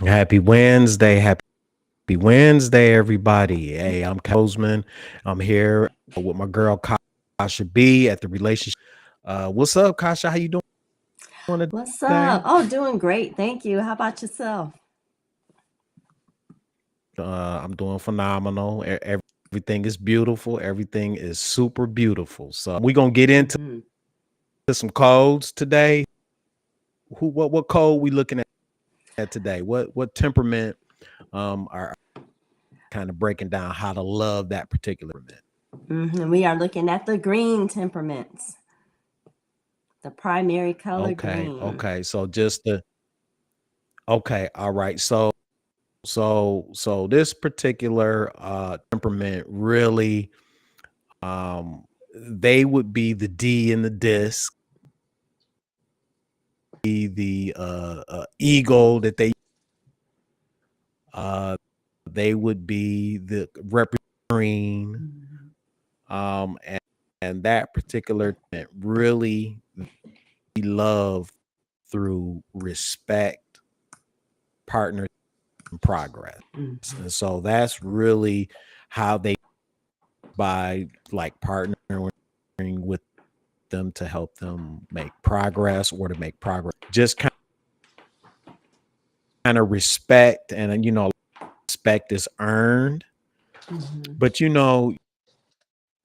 Happy Wednesday. Happy Wednesday, everybody. Hey, I'm Bozeman. I'm here with my girl Kasha B at the relationship. What's up, Kasha? How you doing What's today? up? Oh, doing great. Thank you. How about yourself? I'm doing phenomenal. Everything is beautiful. Everything is super beautiful. So we're gonna get into Hmm. some codes today. What code we looking at today? What temperament are kind of breaking down how to love that particular temperament? We are looking at the green temperaments, the primary color Okay, green. okay. So just the okay, all right. So this particular temperament really they would be the D in the disc, be the eagle that uh they would be the represent green Mhm. um and that particular really love through respect, partner and progress. Mhm. And so that's really how they by like partnering with them to help them make progress or to make progress. Just kind of respect and respect is earned, Mhm. but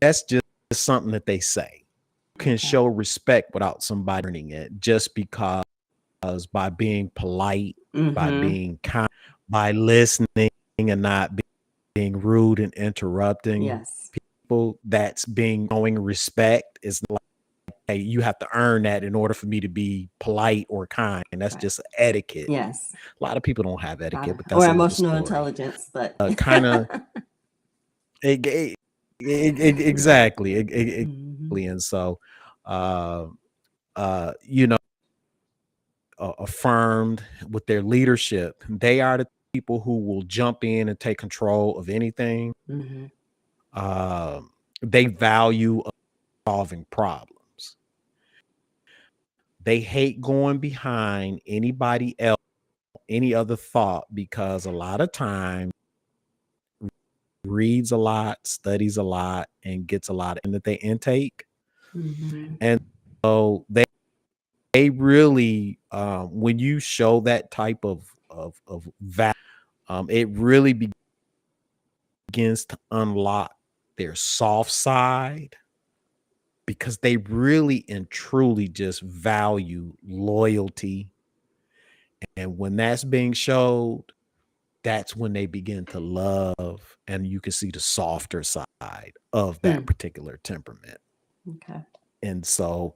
that's just something that they say. You can Okay. show respect without somebody earning it just because by being polite, by Mm-hmm. being kind, by listening and not being rude and interrupting Yes. people, that's being showing respect is like, hey, you have to earn that in order for me to be polite or kind. That's Right. just etiquette. Yes. A lot of people don't have Not etiquette, but or that's another emotional story. intelligence, but Kind of exactly, hmm exactly. And so, uh, you know, affirmed with their leadership, they are the people who will jump in and take control of anything. hmm Uh, they value solving problems. They hate going behind anybody else, any other thought, because a lot of times reads a lot, studies a lot, and gets a lot in that they intake. hmm And so they really when you show that type of value, it really begins to unlock their soft side because they really and truly just value loyalty. And when that's being showed, that's when they begin to love, and you can see the softer side of that Hmm. particular temperament. Okay. And so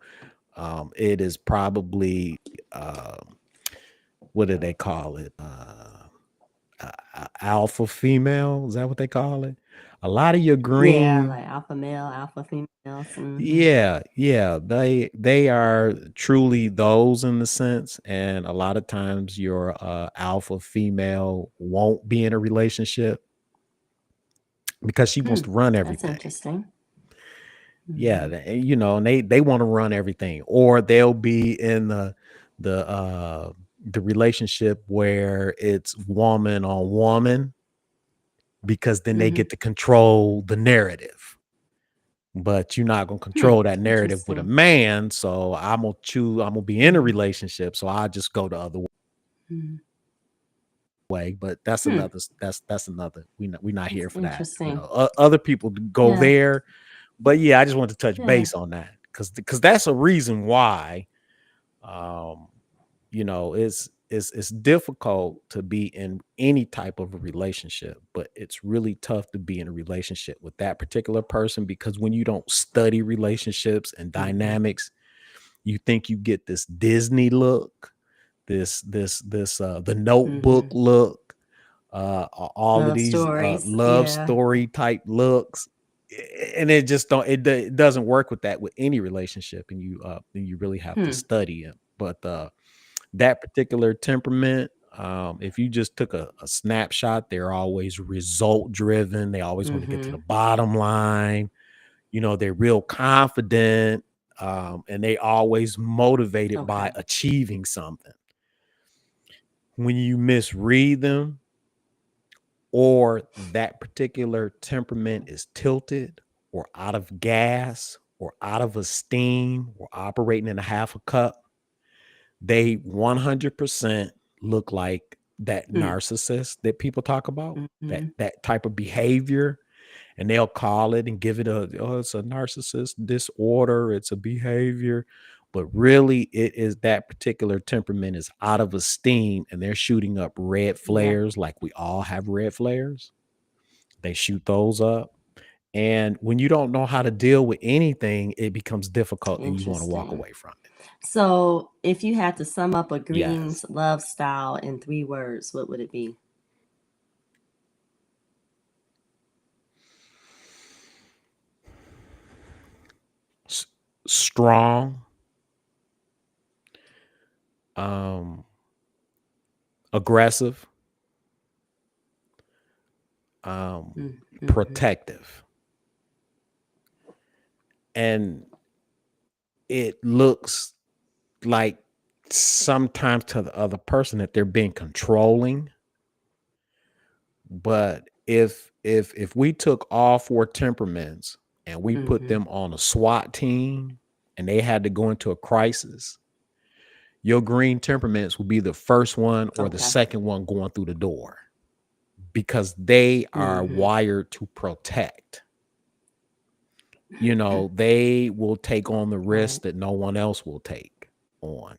it is probably what do they call it? Alpha female. Is that what they call it? A lot of your Yeah, green, like alpha male, alpha females. yeah, they are truly those in the sense, and a lot of times your alpha female won't be in a relationship because she wants Hmm. to run That's everything. interesting. Yeah, Hmm and they want to run everything, or they'll be in the the relationship where it's woman on woman because then they hmm get to control the narrative. But you're not gonna control that narrative with a Interesting. man, so I'm gonna be in a hmm relationship, so I just go the other hmm way. But that's Hmm. another that's another we're not That's here for that. interesting. Other people go Yeah. there, but yeah, I just want to touch Yeah. base on that because that's a reason why um it's difficult to be in any type of a relationship, but it's really tough to be in a relationship with that particular person because when you don't study relationships and hmm dynamics, you think you get this Disney look, this the Notebook hmm look, all of Love these stories. love Yeah. story type looks, and it just don't it doesn't work with that with any relationship, and you really have to Hmm. study it. But that particular temperament, if you just took a snapshot, they're always result driven. They always want to get to hmm the bottom line. They're real confident, and they always motivated by Okay. achieving something. when you misread them, or that particular temperament is tilted or out of gas or out of esteem or operating in a half a cup, they 100% look like that Mm. narcissist that people talk about, that Mhm. that type of behavior. And they'll call it and give it a, oh, it's a narcissist disorder, it's a behavior. But really, it is that particular temperament is out of esteem, and they're shooting up red Yeah. flares like we all have red flares. They shoot those up. And when you don't know how to deal with anything, it becomes difficult and you want to walk Interesting. away from it. So, if you had to sum up a Yes. green's love style in 3 words, what would it be? S- Strong, um, aggressive, um, Mm, mhm. protective. And it looks like sometimes to the other person that they're being controlling. But if we took all four temperaments and we put Mhm. them on a SWAT team and they had to go into a crisis, your green temperaments will be the first one or the Okay. second one going through the door because they are Mhm. wired to protect. You know, they will take on the risk Right. that no one else will take on.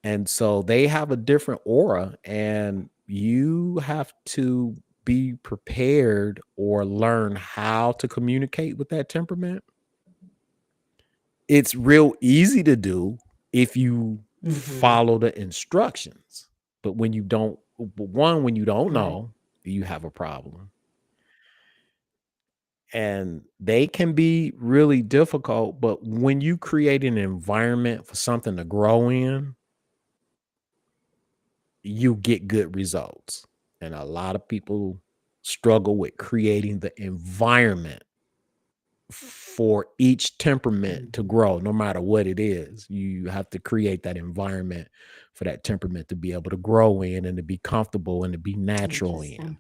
And so they have a different aura, and you have to be prepared or learn how to communicate with that temperament. It's real easy to do if you Mhm. follow the instructions. But when you don't, one, when you don't Right. know, you have a problem. And they can be really difficult. But when you create an environment for something to grow in, you get good results. And a lot of people struggle with creating the environment for each temperament to Mhm. grow, no matter what it is. You have to create that environment for that temperament to be able to grow in and to be comfortable and to be natural in. Interesting.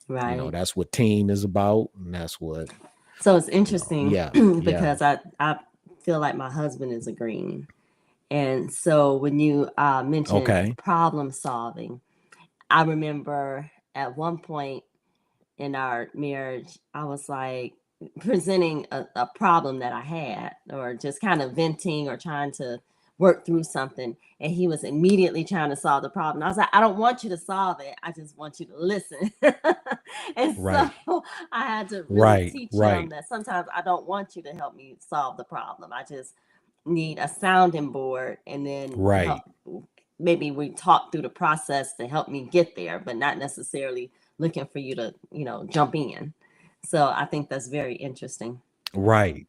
Right. That's what team is about. And that's what, So it's interesting yeah, yeah. because I feel like my husband is a green. And so when you mentioned Okay. problem solving, I remember at one point in our marriage, I was like presenting a problem that I had, or just kind of venting or trying to work through something. And he was immediately trying to solve the problem. I was like, I don't want you to solve it. I just want you to listen. And so Right. I had to really Right. teach him Right. that sometimes I don't want you to help me solve the problem. I just need a sounding board and then help. Right. Maybe we talk through the process to help me get there, but not necessarily looking for you to, jump in. So I think that's very interesting. Right.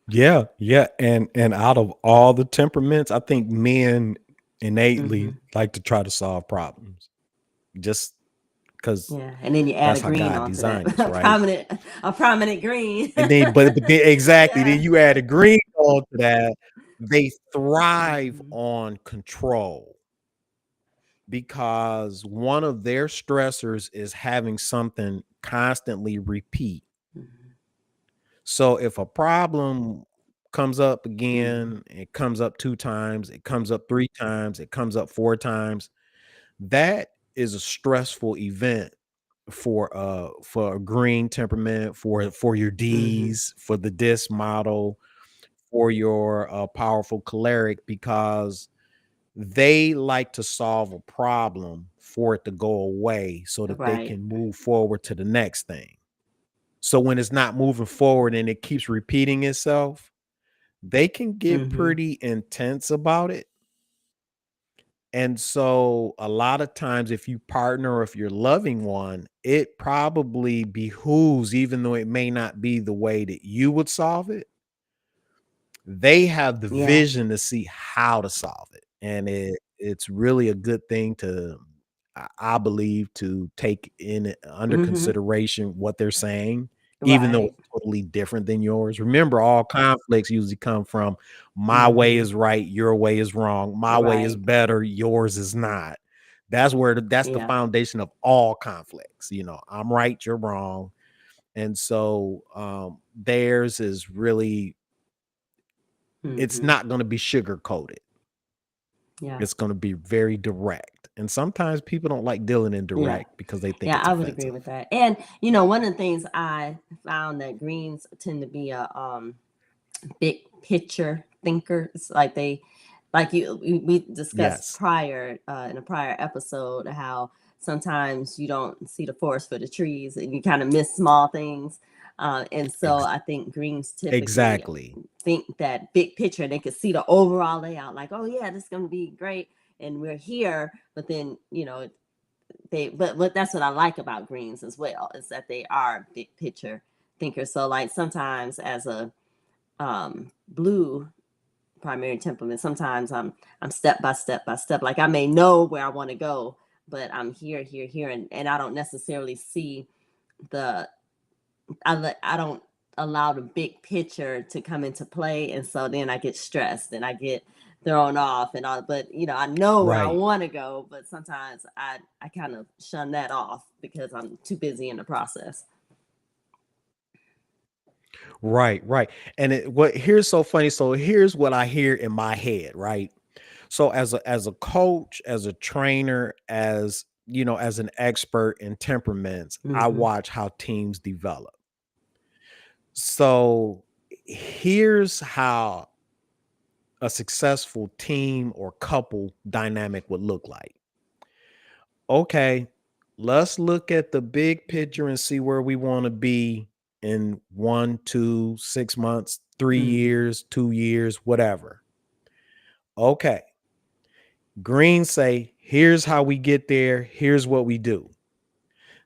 Yeah, yeah, and out of all the temperaments, I think men innately Hmm. like to try to solve problems, just because Yeah, and then you add a that's how green God onto that, designed us, right? a prominent green. And then, but then exactly, Yeah. then you add a green onto that. They thrive Hmm. on control because one of their stressors is having something constantly repeat. Hmm. So if a problem comes up Hmm. again, it comes up 2 times, it comes up 3 times, it comes up 4 times, that is a stressful event for a green temperament, for your Hmm. Ds, for the DIS model, for your powerful choleric, because they like to solve a problem for it to go away so that they Right. can move forward to the next thing. So when it's not moving forward and it keeps repeating itself, they can get Hmm. pretty intense about it. And so a lot of times if you partner or if you're loving one, it probably behooves, even though it may not be the way that you would solve it, they have the Yeah. vision to see how to solve it. And it's really a good thing to I believe to take in under Hmm. consideration what they're saying even though Right. it's totally different than yours. Remember, all conflicts usually come from my way Mhm. is right, your way is wrong, my way is Right. better, yours is not. That's where that's the Yeah. foundation of all conflicts. I'm right, you're wrong. And so theirs is really, it's Mhm. not going to be sugar coated. Yeah. It's going to be very direct. And sometimes people don't like dealing in Yeah. direct because they think Yeah, it's I would agree offensive. with that. And one of the things I found that greens tend to be a big picture thinkers. Like they, like we discussed Yes. prior in a prior episode how sometimes you don't see the forest for the trees and you kind of miss small things. And so Ex- I think greens typically exactly. think that big picture. They could see the overall layout, like, oh yeah, this is going to be great, and we're here. But then but that's what I like about greens as well, is that they are big picture thinkers. So like sometimes as a blue primary temperament, sometimes I'm step by step by step. Like I may know where I want to go, but I'm here, and I don't necessarily see the I don't allow the big picture to come into play, and so then I get stressed and I get thrown off and all. But I know where I Right. want to go, but sometimes I kind of shun that off because I'm too busy in the process. Right, right. And what here's so funny. So here's what I hear in my head, right? So as a coach, as a trainer, as an expert in temperaments, I Mm-hmm. watch how teams develop. So here's how a successful team or couple dynamic would look like. Okay, let's look at the big picture and see where we want to be in 1, 2, 6 months, three Mm-hmm. years, 2 years, whatever. Okay, green say, here's how we get there, here's what we do.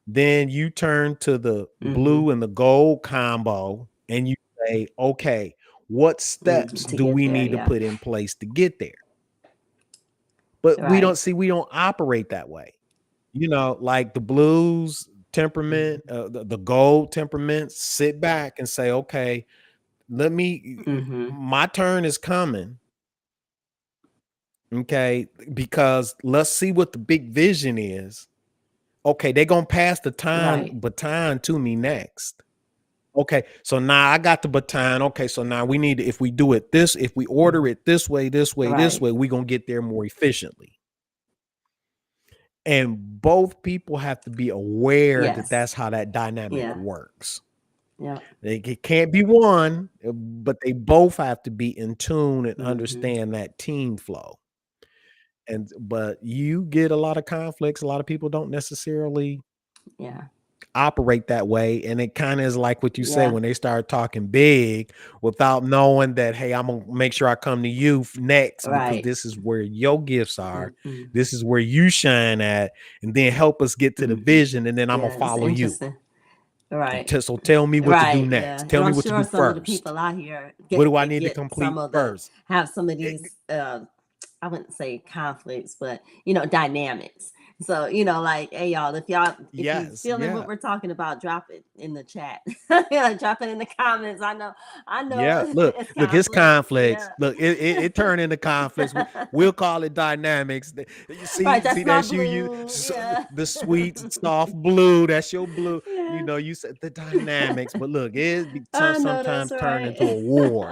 Then you turn to the Mm-hmm. blue and the gold combo and you say, okay, what steps To do get we there, need to yeah. put in place to get there? But Right. we don't operate that way. Like the blues temperament, the gold temperament, sit back and say, okay, Mm-hmm. my turn is coming. Okay. Because let's see what the big vision is. Okay. They're going to pass the Right. baton to me next. Okay. So now I got the baton. Okay. So now we need to, if we do it if we order Mm-hmm. it this way, this way, this Right. way, we're going to get there more efficiently. And both people have to be aware that Yes. that's how that dynamic Yeah. works. Yeah. It can't be one, but they both have to be in tune and Mm-hmm. understand that team flow. But you get a lot of conflicts. A lot of people don't necessarily Yeah. operate that way. And it kind of is like what you say Yeah. when they start talking big without knowing that, hey, I'm gonna make sure I come to you next because Right. this is where your gifts are. Mm-hmm. This is where you shine at, and then help us get to the Mm-hmm. vision, and then I'm gonna Yeah, it's follow you. interesting. Right. So tell me what to do Right. Yeah. next. And Tell me I'm what to sure do some of the first. people out here What do I need to get some complete of the first? have some of Eh, these I wouldn't say conflicts, but dynamics. So, like, hey y'all, if you yes, feeling what yeah, we're talking about, drop it in the chat. Drop it in the comments. I know yeah. Look, it's look, it's conflicts. conflicts. Yeah. Look, it turned into conflicts. We'll call it dynamics. You Right, see, that's my that's you. blue. Yeah. The sweet, soft blue. That's your blue. Yeah. You said the dynamics, but look, I know that's sometimes turn into right. a war,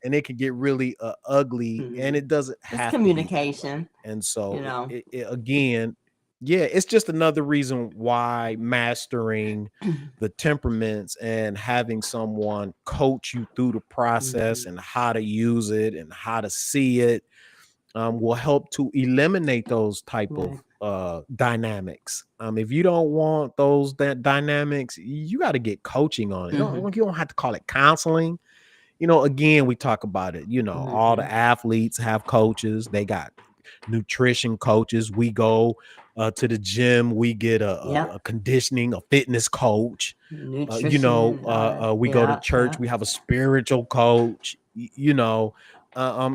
and it can get really ugly, and Mhm. it doesn't It's have to be that way. communication, And you so know. again, yeah, it's just another reason why mastering the temperaments and having someone coach you through the process Mhm. and how to use it and how to see it will help to eliminate those type of Right. dynamics. If you don't want those dynamics, you got to get coaching on it. Mhm. You don't have to call it counseling. Again, we talk about it. All the Mhm. athletes have coaches. They got nutrition coaches. We go to the gym. We get Yep. a conditioning, a fitness coach. Nutrition, all that. We go to Yeah, church. yeah. We have a spiritual coach.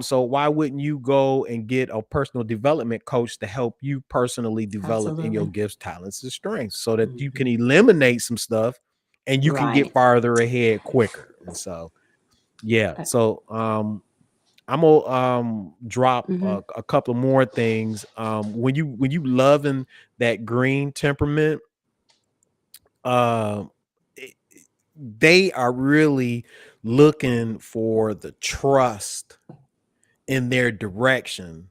So why wouldn't you go and get a personal development coach to help you personally develop in your Absolutely. gifts, talents, and strengths so that you can Mhm. eliminate some stuff and you can get Right. farther ahead quicker. And so, yeah. So, I'm gonna drop Mm-hmm. a couple more things. When you loving that green temperament, um, it- they are really looking for the trust in their direction,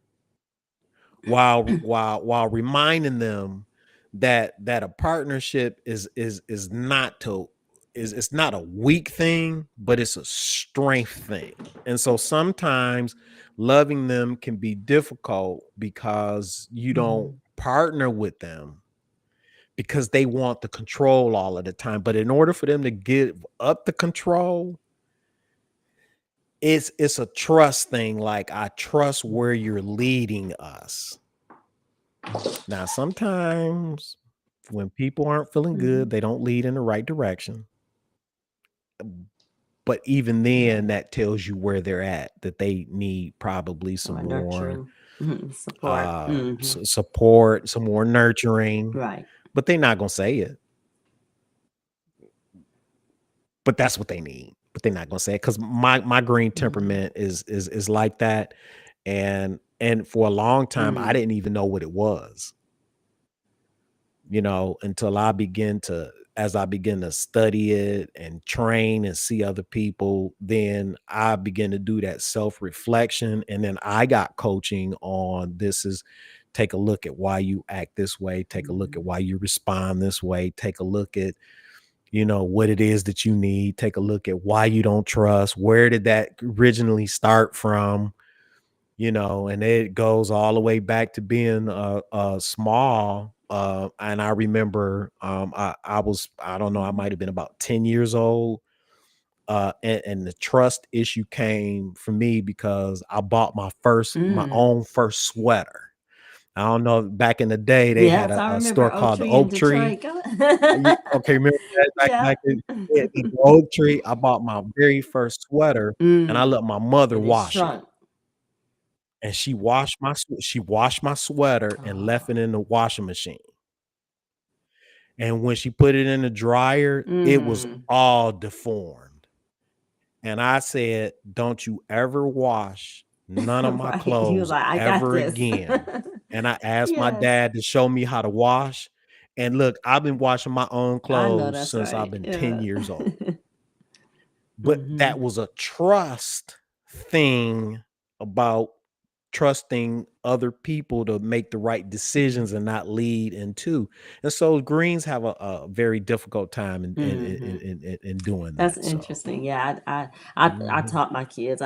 while reminding them that a partnership is not to is it's not a weak thing, but it's a strength thing. And so sometimes loving them can be difficult because you don't Mm-hmm. partner with them because they want the control all of the time. But in order for them to give up the control, it's a trust thing. Like, I trust where you're leading us. Now, sometimes when people aren't feeling Mm-hmm. good, they don't lead in the right direction. But even then, Right. that tells you where they're at, that they need probably some Or more nurturing. Mm-hmm. Support. Mm-hmm. support, some more nurturing. Right. But they're not gonna say it. But that's what they need. But they're not gonna say it, because my green Mm-hmm. temperament is like that. And for a long time, I Mm. didn't even know what it was, until as I begin to study it and train and see other people, then I begin to do that self-reflection. And then I got coaching on this is take a look at why you act this way, take a look Mm-hmm. at why you respond this way, take a look at, what it is that you need, take a look at why you don't trust, where did that originally start from, and it goes all the way back to being small. And I remember I don't know, I might have been about 10 years old. And the trust issue came for me because I bought my Mm. own first sweater. I don't know, back in the day they had Yes, a, I a remember store Oak called the Tree in Oak Tree. Detroit. Go. Okay, remember that back Yeah. in, yeah, the Oak Tree. I bought my very first sweater, and I Mm. let my mother And it wash it. shrunk. And she washed my sweater and left Oh. it in the washing machine. And when she put it in the dryer, it was Mm. all deformed. And I said, "Don't you ever wash none of my Right. He was clothes like, I got ever this. again." And I asked my Yes. dad to show me how to wash. And look, I've been washing my own I know clothes that's since I've right. been 10 Yeah. years old. But Mm-hmm. that was a trust thing, about trusting other people to make the right decisions and not lead into. And so Greens have a very difficult time in in, Mm-hmm. in, in, in in doing That's that. So interesting. Yeah, I mhm. taught my kids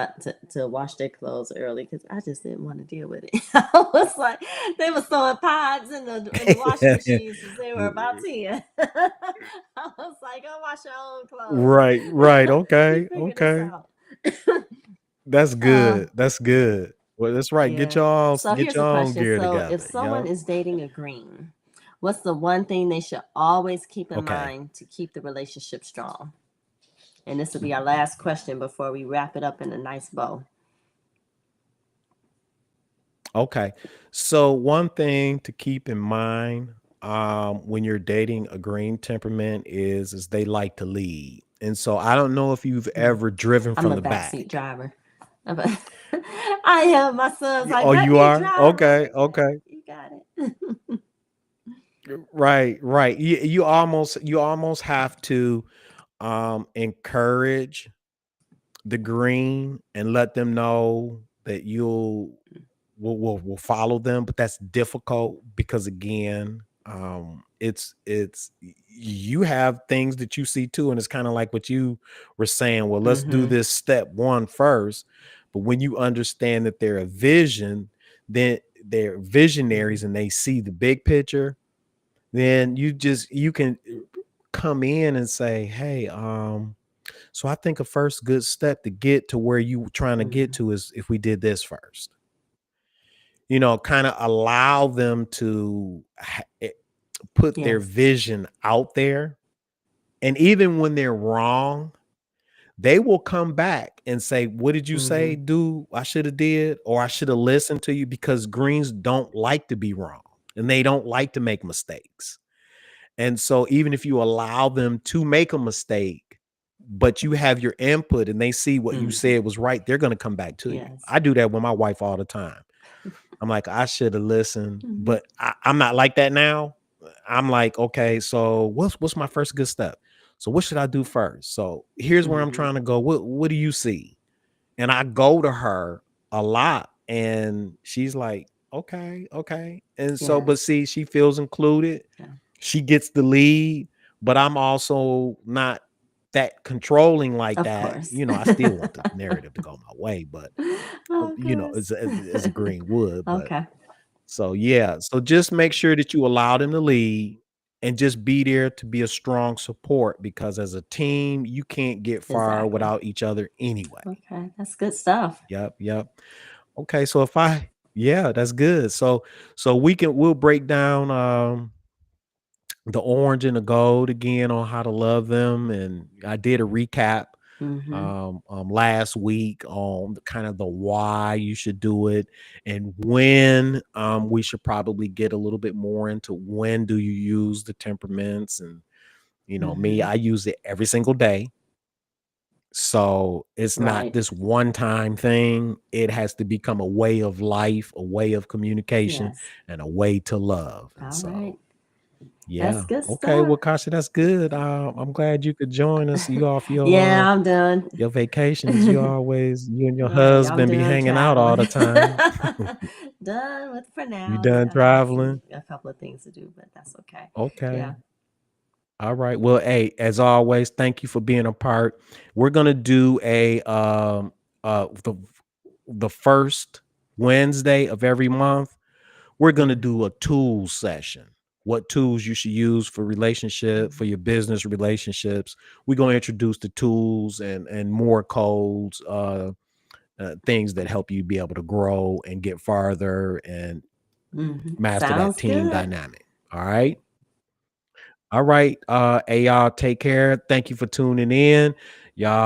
to wash their clothes early because I just didn't want to deal with it. I was like, they were throwing pods in the washing machine since they were about 10. I was like, go wash your own clothes. Right, right. You Okay, figure this okay. out. That's uh, good. That's good. Well, that's right. yeah. So Get here's your a own question. gear So if together. someone Yep. is dating a green, what's the one thing they should always keep in Okay. mind to keep the relationship strong? And this will be our last question before we wrap it up in a nice bow. Okay. So one thing to keep in mind, when you're dating a green temperament is they like to lead. And so I don't know if you've Mm. ever driven I'm from a the backseat back. driver. I'm a- I am. My son's like, Oh, let you me are? drive. I Okay, said, okay. you got it. Right, right. You almost have to encourage the green and let them know that will follow them. But that's difficult because, again, you have things that you see too, and it's kind of like what you were saying. Well, let's do Mm-hmm. this step one first. But when you understand that they're a vision, then they're visionaries and they see the big picture, then you can come in and say, "Hey, so I think a first good step to get to where you trying to get Mm-hmm. to is if we did this first." Kind of allow them to put their Yes. vision out there. And even when they're wrong, they will come back and say, "What did you Mm-hmm. say, dude? I should have did, or I should have listened to you," because greens don't like to be wrong and they don't like to make mistakes. And so even if you allow them to make a mistake, but you have your input and they see what you Mhm. said was right, they're going to come back to you. Yes. I do that with my wife all the time. I'm like, I should have listened, Mhm. but I'm not like that now. I'm like, okay, so what's my first good step? So what should I do first? So here's where I'm Mhm. trying to go. What do you see? And I go to her a lot, and she's like, okay, okay. And so, but Yes. see, she feels included. Yeah. She gets the lead, but I'm also not that controlling like Of that. course. You know, I still want the narrative to go my way, but Of you know, course. as a green wood. But Okay. so yeah, so just make sure that you allow them to lead and just be there to be a strong support, because as a team, you can't get far Exactly. without each other anyway. Okay. That's good stuff. Yep, yep. Okay, so if I yeah, that's good. So we'll break down the orange and the gold again on how to love them. And I did a recap Mhm. last week on the kind of the why you should do it, and when we should probably get a little bit more into when do you use the temperaments. And me, Mhm. I use it every single day. So it's not Right. this one time thing. It has to become a way of life, a way of communication, Yes. and a way to love. And All right. so, That's yeah. good Okay. stuff. Well, Kasha, that's good. I'm glad you could join us. You off Yeah, I'm done. your vacations. You and your Right, I'm husband be done hanging out all traveling. the time. Done with for You now. done Yeah, I got some traveling? a couple of things to do, but that's okay. Okay. Yeah. All right. Well, hey, as always, thank you for being a part. We're gonna do a the first Wednesday of every month. We're gonna Mm. do a tools session. What tools you should use for relationship, for Mhm. your business relationships. We're gonna introduce the tools and more codes, things that help you be able to grow and get farther and master that Sounds team good. dynamic. All right. All right. Hey, y'all, take care. Thank you for tuning in. Y'all